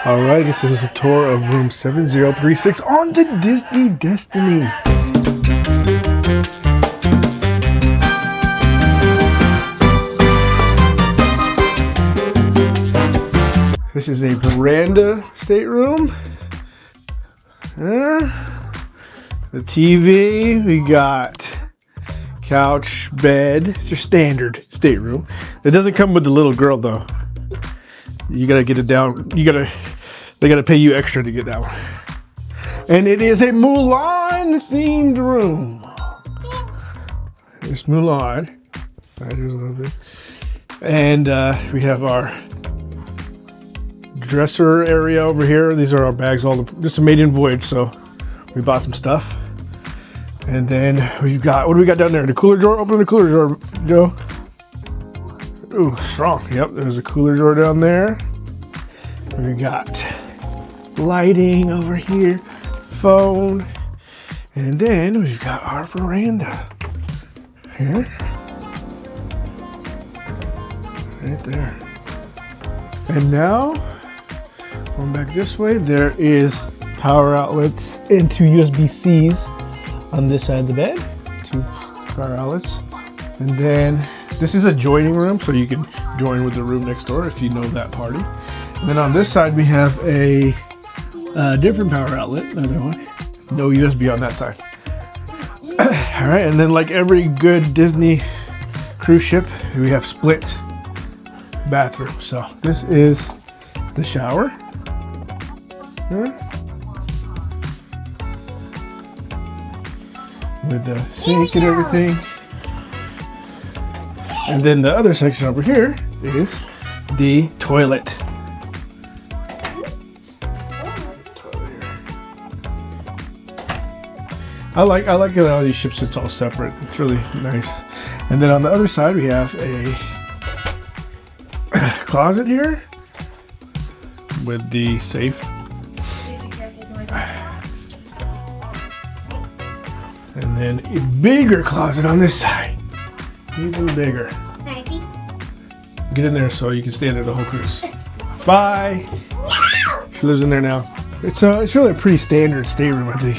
All right, this is a tour of room 7036 on the Disney Destiny. This is a Verandah stateroom. The TV, we got couch, bed. It's your standard stateroom. It doesn't come with the little girl though. You gotta get it down. They gotta pay you extra to get that one. And it is a Mulan themed room. It's Mulan. And we have our dresser area over here. These are our bags. This is a maiden voyage, so we bought some stuff. And then we've got, what do we got down there? The cooler drawer. Open the cooler drawer, Joe. Ooh, strong. Yep, there's a cooler drawer down there. We got lighting over here, phone, and then we've got our veranda here, right there. And now, going back this way, there is power outlets and two USB-Cs on this side of the bed, two power outlets. And then this is a joining room, so you can join with the room next door if you know that party. And then on this side, we have a different power outlet, another one. No USB on that side. All right, and then like every good Disney cruise ship, we have split bathroom. So this is the shower. Here. With the sink and everything. And then the other section over here is the toilet. I like how all these ships, it's all separate. It's really nice. And then on the other side we have a closet here with the safe. And then a bigger closet on this side. Even bigger. Get in there so you can stay there the whole cruise. Bye. She lives in there now. It's really a pretty standard stateroom, I think.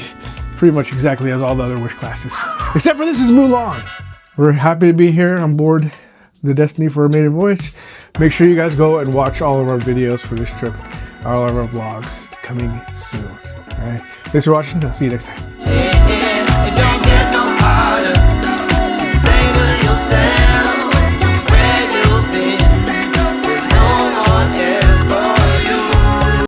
Pretty much exactly as all the other wish classes. Except for this is Mulan. We're happy to be here on board the Destiny for a maiden voyage. Make sure you guys go and watch all of our videos for this trip. All of our vlogs coming soon. All right. Thanks for watching. I'll see you next time.